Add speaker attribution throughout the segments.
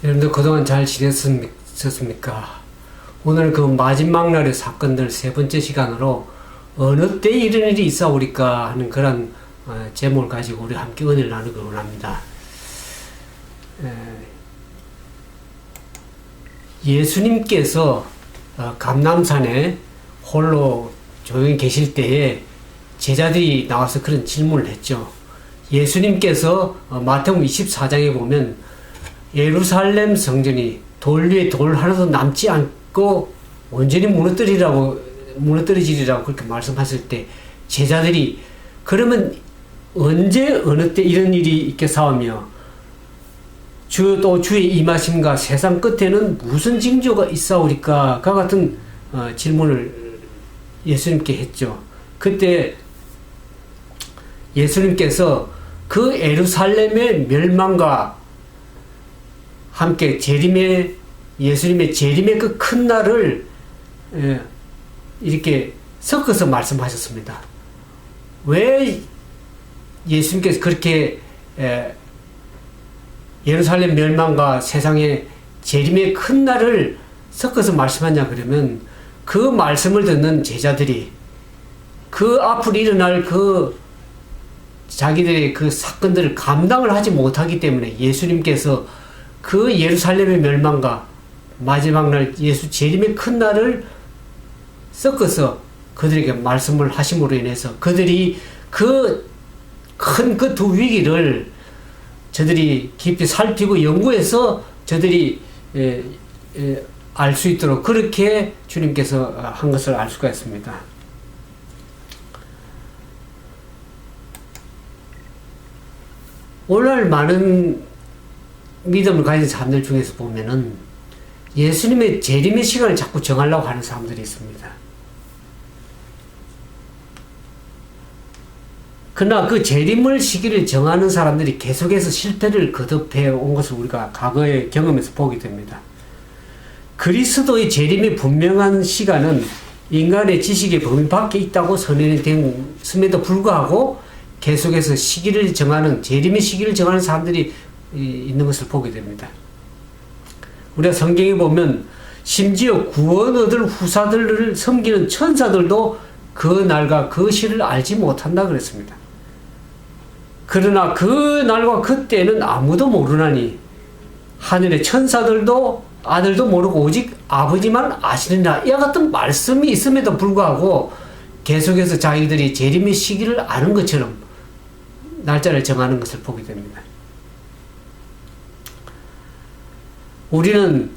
Speaker 1: 여러분들 그동안 잘 지냈습니까? 오늘 그 마지막 날의 사건들 세 번째 시간으로 어느 때 이런 일이 있사오리까 하는 그런 제목을 가지고 우리 함께 은혜를 나누기 원합니다. 예수님께서 감람산에 홀로 조용히 계실 때에 제자들이 나와서 그런 질문을 했죠. 예수님께서 마태복음 24장에 보면 예루살렘 성전이 돌 위에 돌 하나도 남지 않고 온전히 무너뜨리리라고 그렇게 말씀하실 때 제자들이 그러면 언제 어느 때 이런 일이 있겠사오며 또 주의 임하심과 세상 끝에는 무슨 징조가 있사오리까? 그 같은 질문을 예수님께 했죠. 그때 예수님께서 그 예루살렘의 멸망과 함께 예수님의 재림의 그 큰 날을 이렇게 섞어서 말씀하셨습니다. 왜 예수님께서 그렇게 예루살렘 멸망과 세상의 재림의 큰 날을 섞어서 말씀하냐 그러면 그 말씀을 듣는 제자들이 그 앞으로 일어날 자기들의 그 사건들을 감당을 하지 못하기 때문에 예수님께서 그 예루살렘의 멸망과 마지막 날 예수 재림의 큰 날을 섞어서 그들에게 말씀을 하심으로 인해서 그들이 그 큰 그 두 위기를 저들이 깊이 살피고 연구해서 저들이 알 수 있도록 그렇게 주님께서 한 것을 알 수가 있습니다. 오늘날 많은 믿음을 가진 사람들 중에서 보면은 예수님의 재림의 시간을 자꾸 정하려고 하는 사람들이 있습니다. 그러나 그 재림을 시기를 정하는 사람들이 계속해서 실패를 거듭해 온 것을 우리가 과거의 경험에서 보게 됩니다. 그리스도의 재림이 분명한 시간은 인간의 지식의 범위 밖에 있다고 선언이 됐음에도 불구하고 계속해서 시기를 정하는, 재림의 시기를 정하는 사람들이 있는 것을 보게 됩니다. 우리가 성경에 보면 심지어 구원 얻을 후사들을 섬기는 천사들도 그 날과 그 시를 알지 못한다 그랬습니다. 그러나 그 날과 그때는 아무도 모르나니 하늘의 천사들도 아들도 모르고 오직 아버지만 아시느니라. 이와 같은 말씀이 있음에도 불구하고 계속해서 자기들이 재림의 시기를 아는 것처럼 날짜를 정하는 것을 보게 됩니다. 우리는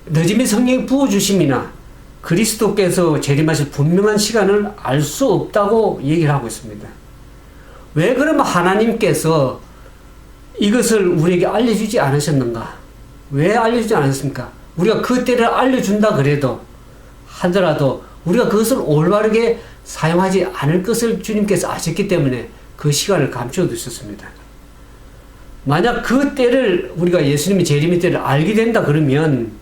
Speaker 1: 늦음의 성령의 부어주심이나 그리스도께서 재림하실 분명한 시간을 알 수 없다고 얘기를 하고 있습니다. 왜 그러면 하나님께서 이것을 우리에게 알려주지 않으셨는가? 왜 알려주지 않았습니까? 우리가 그 때를 알려준다 하더라도 우리가 그것을 올바르게 사용하지 않을 것을 주님께서 아셨기 때문에 그 시간을 감춰 두셨습니다. 만약 그 때를 우리가 예수님의 재림의 때를 알게 된다 그러면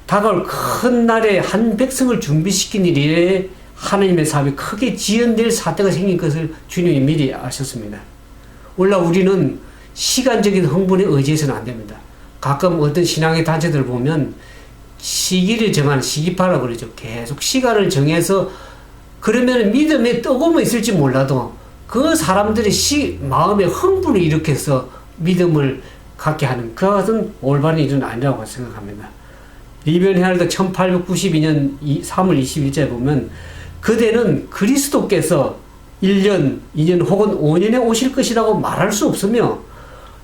Speaker 1: 다가올 큰 날에 한 백성을 준비시킨 일에 하나님의 사업이 크게 지연될 사태가 생긴 것을 주님이 미리 아셨습니다. 원래 우리는 시간적인 흥분에 의지해서는 안 됩니다. 가끔 어떤 신앙의 단체들 보면 시기를 정하는 시기파라고 그러죠. 계속 시간을 정해서 그러면 믿음에 뜨거움이 있을지 몰라도 그 사람들의 마음에 흥분을 일으켜서 믿음을 갖게 하는 그와 같은 올바른 일은 아니라고 생각합니다. 리비언 헤럴드 1892년 3월 21일자에 보면 그대는 그리스도께서 1년, 2년 혹은 5년에 오실 것이라고 말할 수 없으며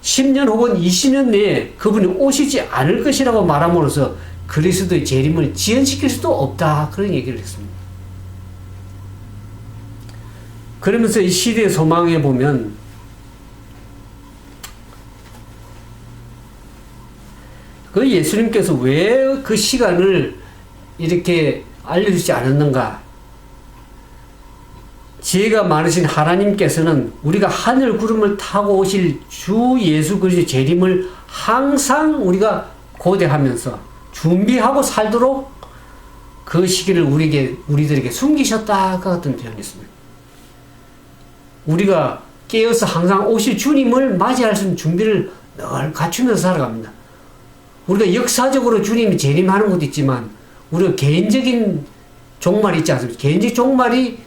Speaker 1: 10년 혹은 20년 내에 그분이 오시지 않을 것이라고 말함으로써 그리스도의 재림을 지연시킬 수도 없다. 그런 얘기를 했습니다. 그러면서 이 시대의 소망에 보면 그 예수님께서 왜 그 시간을 이렇게 알려주지 않았는가? 지혜가 많으신 하나님께서는 우리가 하늘 구름을 타고 오실 주 예수 그리스도의 재림을 항상 우리가 고대하면서 준비하고 살도록 그 시기를 우리들에게 숨기셨다. 그 같은 표현이 있습니다. 우리가 깨어서 항상 오실 주님을 맞이할 수 있는 준비를 늘 갖추면서 살아갑니다. 우리가 역사적으로 주님이 재림하는 것도 있지만 우리가 개인적인 종말이 있지 않습니까? 개인적 종말이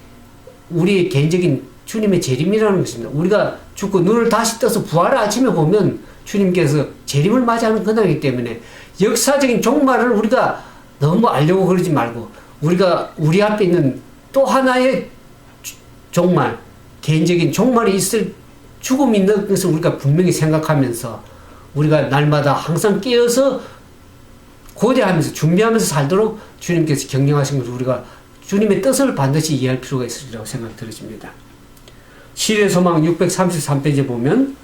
Speaker 1: 우리의 개인적인 주님의 재림이라는 것입니다. 우리가 죽고 눈을 다시 떠서 부활의 아침에 보면 주님께서 재림을 맞이하는 그날이기 때문에 역사적인 종말을 우리가 너무 알려고 그러지 말고 우리가 우리 앞에 있는 또 하나의 종말, 개인적인 종말이 있을 죽음이 있는 것을 우리가 분명히 생각하면서 우리가 날마다 항상 깨어서 고대하면서 준비하면서 살도록 주님께서 경영하신 것을 우리가 주님의 뜻을 반드시 이해할 필요가 있으리라고 생각이 들어집니다. 시의 소망 633페이지에 보면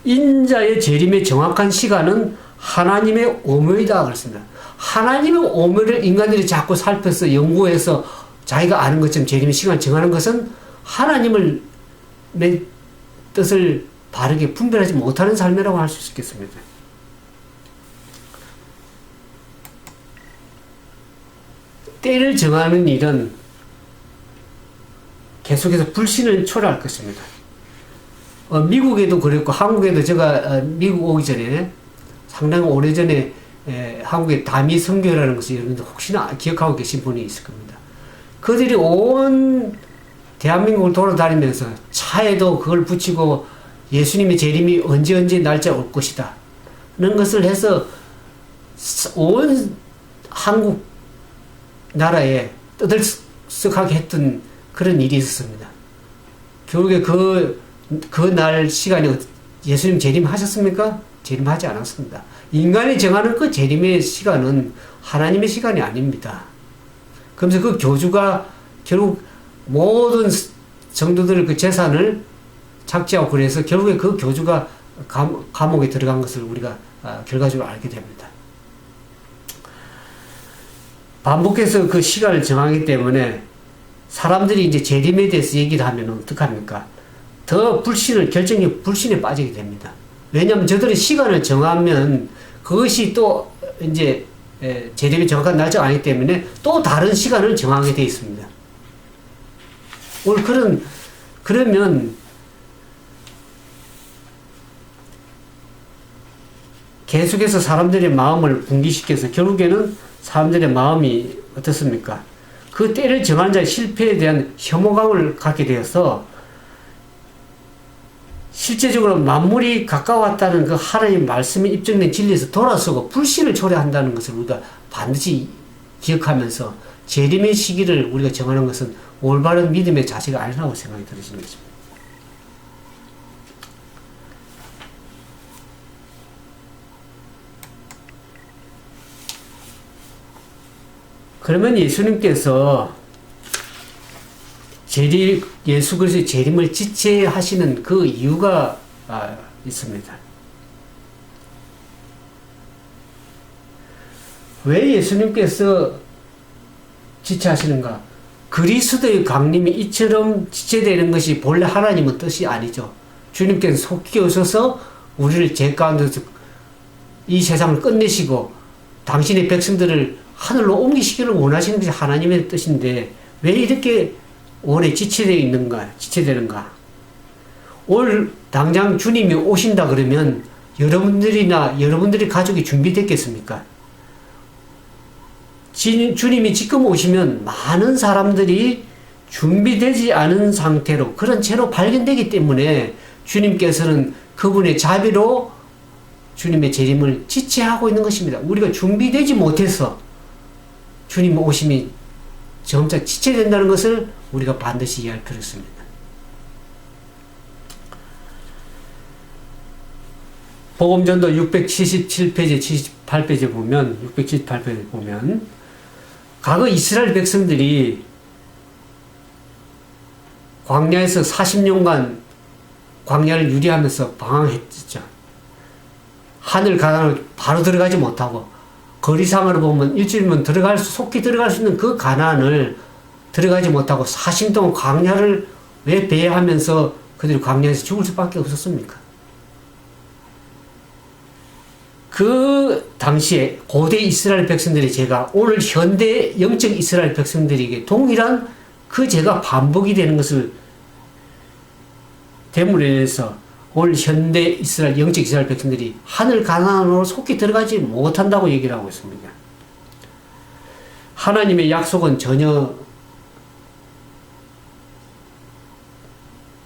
Speaker 1: 인자의 재림의 정확한 시간은 하나님의 오묘이다 그랬습니다. 하나님의 오묘를 인간들이 자꾸 살펴서 연구해서 자기가 아는 것처럼 재림의 시간을 정하는 것은 하나님의 뜻을 바르게 분별하지 못하는 삶이라고 할 수 있겠습니다. 때를 정하는 일은 계속해서 불신을 초래할 것입니다. 미국에도 그랬고 한국에도 제가 미국 오기 전에 상당히 오래전에 한국의 다미 선교라는 것을 여러분들 혹시나 기억하고 계신 분이 있을 겁니다. 그들이 온 대한민국을 돌아다니면서 차에도 그걸 붙이고 예수님의 재림이 언제 날짜 올 것이다 는 것을 해서 온 한국 나라에 떠들썩하게 했던 그런 일이 있었습니다. 결국에 그날 시간에 예수님 재림하셨습니까? 재림하지 않았습니다. 인간이 정하는 그 재림의 시간은 하나님의 시간이 아닙니다. 그러면서 그 교주가 결국 모든 성도들 그 재산을 착취하고 그래서 결국에 그 교주가 감옥에 들어간 것을 우리가 결과적으로 알게 됩니다. 반복해서 그 시간을 정하기 때문에 사람들이 이제 재림에 대해서 얘기를 하면 어떡합니까? 더 결정적 불신에 빠지게 됩니다. 왜냐하면 저들이 시간을 정하면 그것이 또 이제 재림이 정확한 날짜가 아니기 때문에 또 다른 시간을 정하게 되어 있습니다. 오늘 그러면 계속해서 사람들의 마음을 분기시켜서 결국에는 사람들의 마음이 어떻습니까? 그 때를 정하는 자의 실패에 대한 혐오감을 갖게 되어서 실제적으로 만물이 가까웠다는 그 하나님의 말씀에 입증된 진리에서 돌아서고 불신을 초래한다는 것을 우리가 반드시 기억하면서 재림의 시기를 우리가 정하는 것은 올바른 믿음의 자세가 아니라고 생각이 들으시는 것입니다. 그러면 예수님께서 예수 그리스도의 재림을 지체하시는 그 이유가 있습니다. 왜 예수님께서 지체하시는가? 그리스도의 강림이 이처럼 지체되는 것이 본래 하나님의 뜻이 아니죠. 주님께서 속히 오셔서 우리를 죄 가운데서 이 세상을 끝내시고 당신의 백성들을 하늘로 옮기시기를 원하시는 것이 하나님의 뜻인데 왜 이렇게 오래 지체되는가? 올 당장 주님이 오신다 그러면 여러분들이 가족이 준비됐겠습니까? 주님이 지금 오시면 많은 사람들이 준비되지 않은 상태로 그런 채로 발견되기 때문에 주님께서는 그분의 자비로 주님의 재림을 지체하고 있는 것입니다. 우리가 준비되지 못해서 주님 오심이 점차 지체된다는 것을 우리가 반드시 이해할 필요가 있습니다. 복음전도 677페이지, 78페이지에 보면, 678페이지에 보면, 과거 이스라엘 백성들이 광야에서 40년간 광야를 유리하면서 방황했죠. 하늘 가나안을 바로 들어가지 못하고, 거리상으로 보면 일주일이면 속히 들어갈 수 있는 그 가나안을 들어가지 못하고 40년 동안 광야를 왜 배회하면서 그들이 광야에서 죽을 수밖에 없었습니까? 그 당시에 고대 이스라엘 백성들의 죄가 오늘 현대 영적 이스라엘 백성들에게 동일한 그 죄가 반복이 되는 것을 대물에 의해서 오늘 현대 이스라엘, 영적 이스라엘 백성들이 하늘 가나안으로 속히 들어가지 못한다고 얘기를 하고 있습니다. 하나님의 약속은 전혀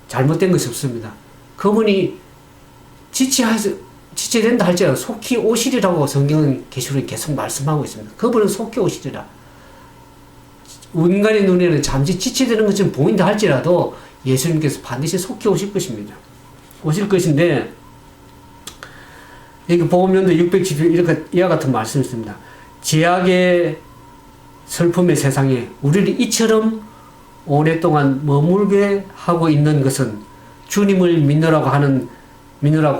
Speaker 1: 잘못된 것이 없습니다. 그분이 지체된다 할지라도 속히 오시리라고 성경은 계시록에 계속 말씀하고 있습니다. 그분은 속히 오시리라. 인간의 눈에는 잠시 지체되는 것처럼 보인다 할지라도 예수님께서 반드시 속히 오실 것입니다. 오실 것인데, 여기 복음연도 670 이와 같은 말씀이 있습니다. 제약의 슬픔의 세상에 우리를 이처럼 오랫동안 머물게 하고 있는 것은 주님을 믿느라고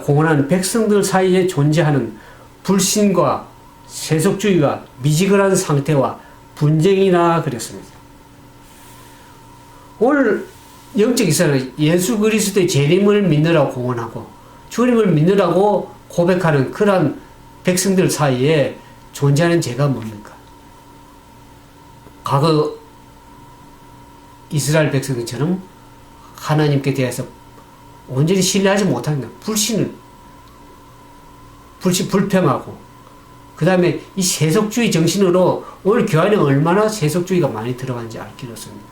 Speaker 1: 공언하는 백성들 사이에 존재하는 불신과 세속주의와 미지근한 상태와 분쟁이나 그랬습니다. 오늘 영적 이스라엘은 예수 그리스도의 재림을 믿느라고 공언하고 주님을 믿느라고 고백하는 그러한 백성들 사이에 존재하는 죄가 뭡니까? 과거 이스라엘 백성들처럼 하나님께 대해서 온전히 신뢰하지 못합니다. 불평하고, 그 다음에 이 세속주의 정신으로 오늘 교회 안에 얼마나 세속주의가 많이 들어간지 알 길이 없습니다.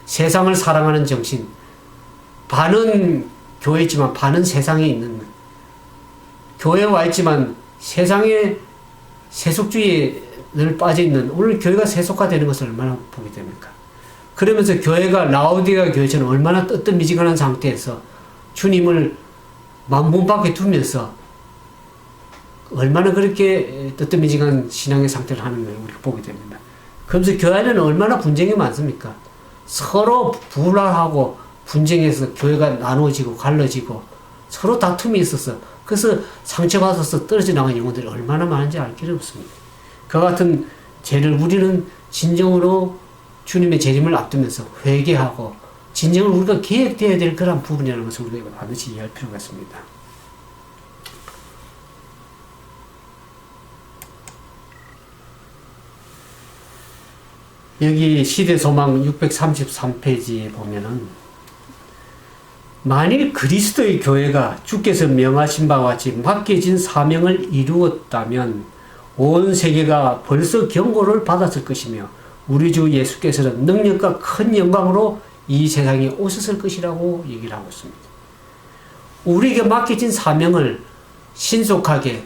Speaker 1: 세상을 사랑하는 정신, 반은 교회에 있지만 반은 세상에 있는, 교회에 와 있지만 세상에 세속주의에 늘 빠져있는, 오늘 교회가 세속화되는 것을 얼마나 보게 됩니까? 그러면서 교회가 라오디게아 교회처럼 얼마나 뜨뜻미지근한 상태에서 주님을 문 밖에 두면서 얼마나 그렇게 뜨뜻미지근한 신앙의 상태를 하는 걸 우리가 보게 됩니다. 그러면서 교회 안에는 얼마나 분쟁이 많습니까? 서로 불화하고 분쟁해서 교회가 나누어지고 갈라지고 서로 다툼이 있어서, 그래서 상처받아서 떨어져 나간 영혼들이 얼마나 많은지 알 길이 없습니다. 그와 같은 죄를 우리는 진정으로 주님의 재림을 앞두면서 회개하고 진정으로 우리가 계획되어야 될 그런 부분이라는 것을 우리가 반드시 이해할 필요가 있습니다. 여기 시대소망 633페이지에 보면은, 만일 그리스도의 교회가 주께서 명하신 바와 같이 맡겨진 사명을 이루었다면 온 세계가 벌써 경고를 받았을 것이며 우리 주 예수께서는 능력과 큰 영광으로 이 세상에 오셨을 것이라고 얘기를 하고 있습니다. 우리에게 맡겨진 사명을 신속하게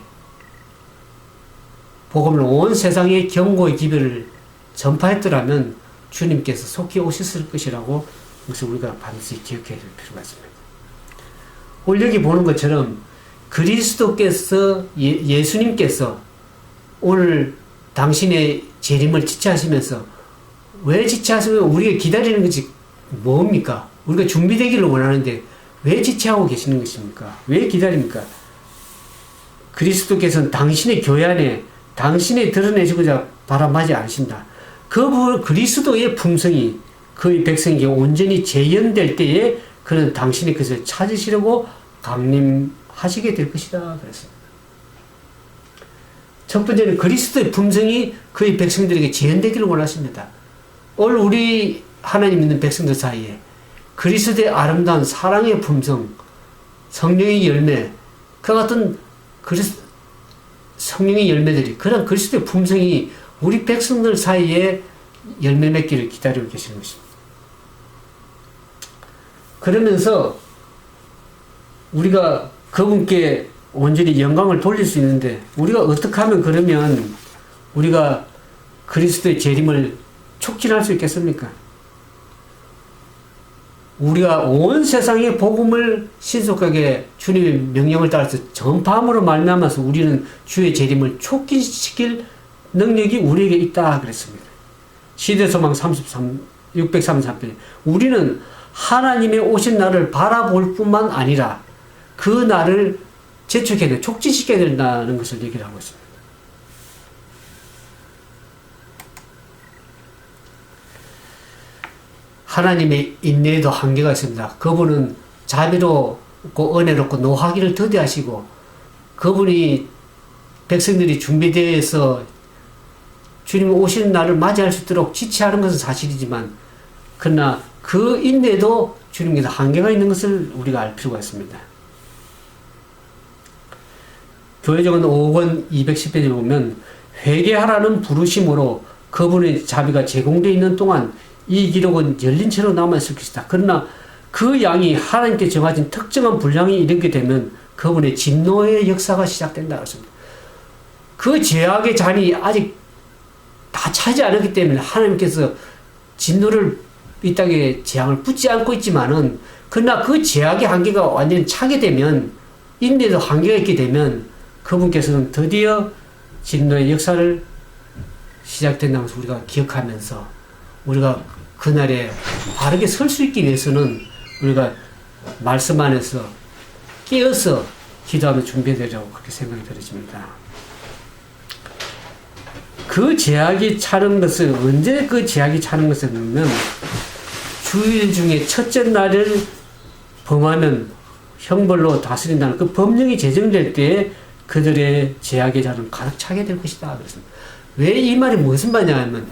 Speaker 1: 복음을 온 세상에 경고의 기별을 전파했더라면 주님께서 속히 오셨을 것이라고, 그것을 우리가 반드시 기억해야 될 필요가 있습니다. 오늘 여기 보는 것처럼 그리스도께서, 예수님께서 오늘 당신의 재림을 지체하시면서, 왜 지체하시면 우리가 기다리는 것이 뭡니까? 우리가 준비되기를 원하는데 왜 지체하고 계시는 것입니까? 왜 기다립니까? 그리스도께서는 당신의 교회 안에 당신의 드러내시고자 바람하지 않으신다. 그리스도의 품성이 그의 백성에게 온전히 재현될 때에 그는 당신의 것을 찾으시려고 강림하시게 될 것이다. 그랬습니다. 첫 번째는 그리스도의 품성이 그의 백성들에게 재현되기를 원하십니다. 오늘 우리 하나님 믿는 백성들 사이에 그리스도의 아름다운 사랑의 품성, 성령의 열매, 그 같은 성령의 열매들이, 그런 그리스도의 품성이 우리 백성들 사이에 열매 맺기를 기다리고 계시는 것입니다. 그러면서 우리가 그분께 온전히 영광을 돌릴 수 있는데, 우리가 어떻게 하면 그러면 우리가 그리스도의 재림을 촉진할 수 있겠습니까? 우리가 온 세상에 복음을 신속하게 주님의 명령을 따라서 전파함으로 말미암아서 우리는 주의 재림을 촉진시킬 능력이 우리에게 있다 그랬습니다. 시대소망 633편, 우리는 하나님의 오신 날을 바라볼 뿐만 아니라 그 날을 재촉해야 돼, 촉진시켜야 된다는 것을 얘기를 하고 있습니다. 하나님의 인내에도 한계가 있습니다. 그분은 자비롭고 은혜롭고 노하기를 더디하시고, 그분이 백성들이 준비되어서 주님 오시는 날을 맞이할 수 있도록 지체하는 것은 사실이지만, 그러나 그 인내도 주님께서 한계가 있는 것을 우리가 알 필요가 있습니다. 교회정은 5권 210페이지에 보면 회개하라는 부르심으로 그분의 자비가 제공되어 있는 동안 이 기록은 열린 채로 남아있을 것이다. 그러나 그 양이 하나님께 정하신 특정한 분량이 이르게 되면 그분의 진노의 역사가 시작된다. 그랬습니다. 그 죄악의 잔이 아직 다 차지 않았기 때문에 하나님께서 진노를 이 땅에 재앙을 붓지 않고 있지만은 그러나 그 죄악의 한계가 완전히 차게 되면 인내도 한계가 있게 되면 그분께서는 드디어 진노의 역사를 시작된다는 것을 우리가 기억하면서 우리가 그날에 바르게 설 수 있기 위해서는 우리가 말씀 안에서 깨어서 기도하며 준비되려고 그렇게 생각이 들어집니다. 그 제약이 차는 것은 언제 그 제약이 차는 것을 넣으면 주일 중에 첫째 날을 범하면 형벌로 다스린다는 그 법령이 제정될 때에 그들의 제약의 잔은 가득 차게 될 것이다. 그랬습니다. 왜 이 말이 무슨 말이냐면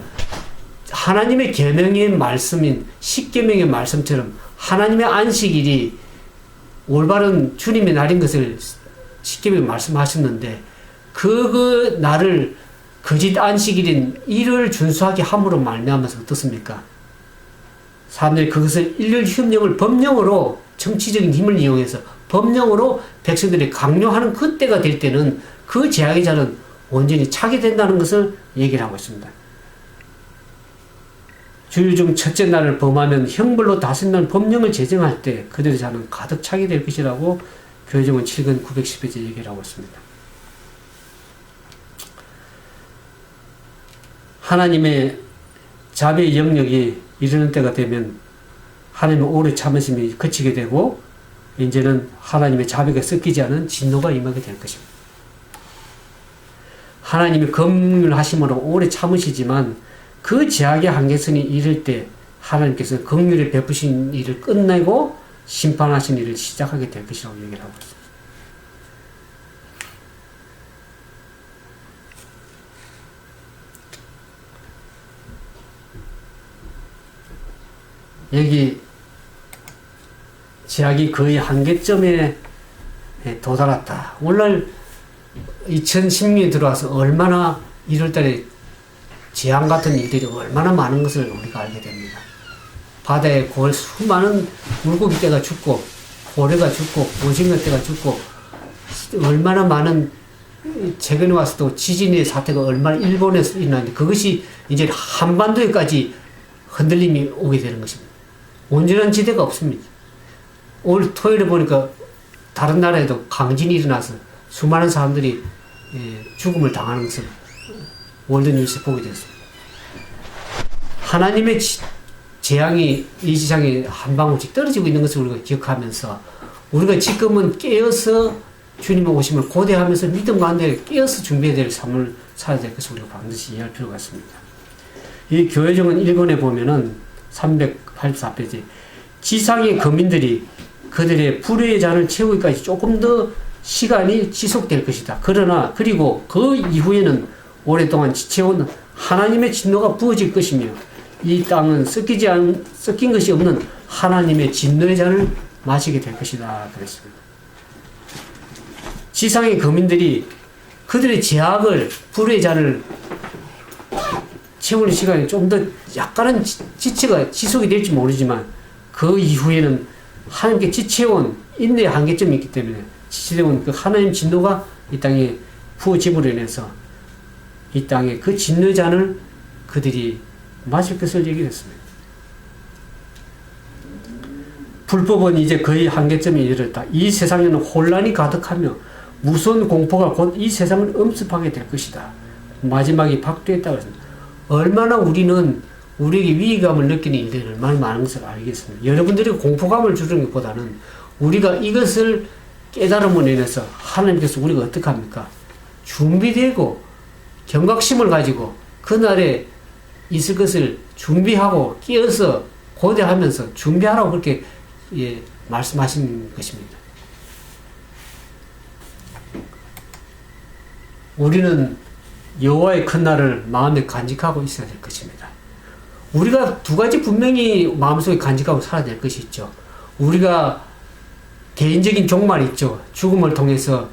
Speaker 1: 하나님의 계명의 말씀인 십계명의 말씀처럼 하나님의 안식일이 올바른 주님의 날인 것을 십계명에 말씀하셨는데 그 날을 거짓 안식일인 일요일 준수하게 함으로 말미암아서 어떻습니까? 사람들이 그것을 일요일 휴업령을 법령으로 정치적인 힘을 이용해서 법령으로 백성들이 강요하는 그때가 될 때는 그 제약의 잔은 온전히 차게 된다는 것을 얘기를 하고 있습니다. 주일 중 첫째 날을 범하면 형벌로 다스린다는 법령을 제정할 때 그들의 잔은 가득 차게 될 것이라고 교회정원 7권 910페이지에 얘기를 하고 있습니다. 하나님의 자비의 영역이 이르는 때가 되면 하나님의 오래 참으심이 그치게 되고 이제는 하나님의 자비가 섞이지 않은 진노가 임하게 될 것입니다. 하나님이 긍휼하심으로 오래 참으시지만 그 제약의 한계선이 이를 때 하나님께서 긍휼을 베푸신 일을 끝내고 심판하신 일을 시작하게 될 것이라고 얘기를 하고 있습니다. 여기 제약이 거의 한계점에 도달했다. 오늘 2010년에 들어와서 얼마나 1월달에 재앙 같은 일들이 얼마나 많은 것을 우리가 알게 됩니다. 바다에 수많은 물고기 떼가 죽고 고래가 죽고 오징어 떼가 죽고 얼마나 많은 최근에 와서도 지진의 사태가 얼마나 일본에서 일어나는데 그것이 이제 한반도에까지 흔들림이 오게 되는 것입니다. 온전한 지대가 없습니다. 오늘 토요일에 보니까 다른 나라에도 강진이 일어나서 수많은 사람들이 죽음을 당하는 것을 월드뉴스에 보게 됐습니다. 하나님의 재앙이 이 지상에 한 방울씩 떨어지고 있는 것을 우리가 기억하면서 우리가 지금은 깨어서 주님의 오심을 고대하면서 믿음 가운데 깨어서 준비해야 될 삶을 살아야 될 것을 우리가 반드시 이해할 필요가 있습니다. 이 교회정원 1권에 보면은 384페이지 지상의 거민들이 그들의 불의의 잔을 채우기까지 조금 더 시간이 지속될 것이다. 그러나 그리고 그 이후에는 오랫동안 지체온 하나님의 진노가 부어질 것이며 이 땅은 섞인 것이 없는 하나님의 진노의 잔을 마시게 될 것이다. 그랬습니다. 지상의 거민들이 그들의 제약을 불의의 잔을 채우는 시간이 좀 더 약간은 지체가 지속이 될지 모르지만 그 이후에는 하나님께 지체온 인내의 한계점이 있기 때문에 지체되온 그 하나님 진노가 이 땅에 부어짐으로 인해서 이 땅에 그 진노의 잔을 그들이 마실 것을 얘기했습니다. 불법은 이제 거의 한계점에 이르렀다. 이 세상에는 혼란이 가득하며 무서운 공포가 곧 이 세상을 엄습하게 될 것이다. 마지막이 박두했다고 했습니다. 얼마나 우리는 우리에게 위기감을 느끼는 일들이 얼마나 많은 것을 알겠습니다. 여러분들이 공포감을 주는 것보다는 우리가 이것을 깨달음으로 인해서 하나님께서 우리가 어떻게 합니까? 준비되고 경각심을 가지고 그날에 있을 것을 준비하고 끼어서 고대하면서 준비하라고 그렇게 말씀하신 것입니다. 우리는 여호와의 큰 날을 마음에 간직하고 있어야 될 것입니다. 우리가 두 가지 분명히 마음속에 간직하고 살아야 될 것이 있죠. 우리가 개인적인 종말이 있죠. 죽음을 통해서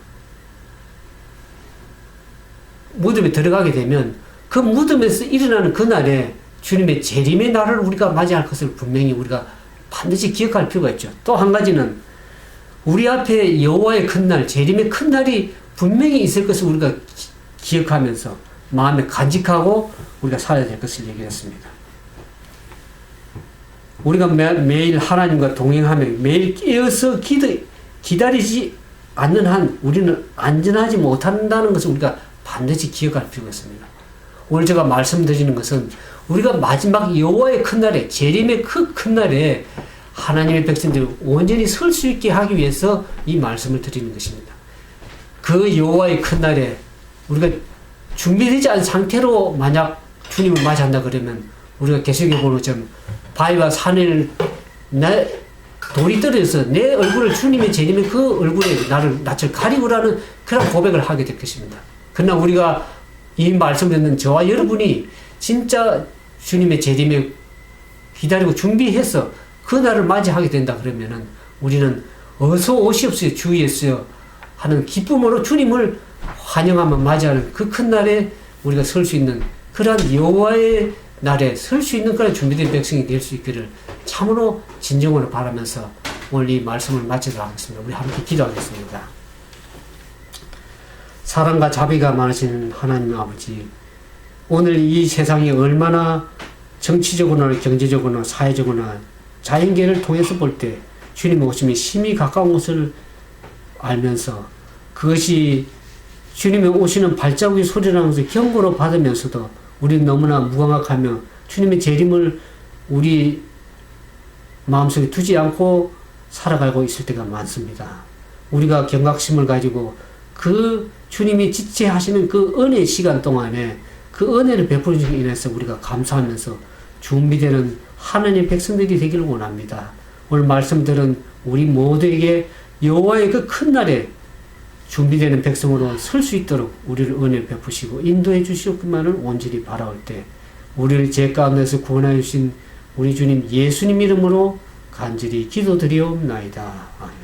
Speaker 1: 무덤에 들어가게 되면 그 무덤에서 일어나는 그날에 주님의 재림의 날을 우리가 맞이할 것을 분명히 우리가 반드시 기억할 필요가 있죠. 또 한 가지는 우리 앞에 여호와의 큰 날, 재림의 큰 날이 분명히 있을 것을 우리가 기억하면서 마음에 간직하고 우리가 살아야 될 것을 얘기했습니다. 우리가 매일 하나님과 동행하며 매일 깨어서 기다리지 않는 한 우리는 안전하지 못한다는 것을 우리가 반드시 기억할 필요가 있습니다. 오늘 제가 말씀드리는 것은 우리가 마지막 여호와의 큰 날에, 재림의 그 큰 날에 하나님의 백성들이 온전히 설 수 있게 하기 위해서 이 말씀을 드리는 것입니다. 그 여호와의 큰 날에 우리가 준비되지 않은 상태로 만약 주님을 맞이한다 그러면 우리가 계속해 보는 것처럼 바위와 산을 돌이 떨어져서 내 얼굴을 주님의 재림의 그 얼굴에 낯을 가리고라는 그런 고백을 하게 될 것입니다. 그러나 우리가 이 말씀 듣는 저와 여러분이 진짜 주님의 재림에 기다리고 준비해서 그 날을 맞이하게 된다 그러면은 우리는 어서 오시옵소서 주 예수여 하는 기쁨으로 주님을 환영하며 맞이하는 그 큰 날에 우리가 설 수 있는 그러한 여호와의 날에 설 수 있는 그런 준비된 백성이 될 수 있기를 참으로 진정으로 바라면서 오늘 이 말씀을 마치도록 하겠습니다. 우리 함께 기도하겠습니다. 사랑과 자비가 많으신 하나님 아버지, 오늘 이 세상이 얼마나 정치적으로나 경제적으로나 사회적으로나 자연계를 통해서 볼 때 주님의 오심이 심히 가까운 것을 알면서 그것이 주님의 오시는 발자국의 소리라는 것을 경고로 받으면서도 우리는 너무나 무감각하며 주님의 재림을 우리 마음속에 두지 않고 살아가고 있을 때가 많습니다. 우리가 경각심을 가지고 그 주님이 지체하시는 그 은혜의 시간 동안에 그 은혜를 베풀어주심에 인해서 우리가 감사하면서 준비되는 하나님의 백성들이 되기를 원합니다. 오늘 말씀들은 우리 모두에게 여호와의 그 큰 날에 준비되는 백성으로 설 수 있도록 우리를 은혜를 베푸시고 인도해 주시옵기만을 온전히 바라올 때 우리를 죄 가운데서 구원하여 주신 우리 주님 예수님 이름으로 간절히 기도드리옵나이다. 아멘.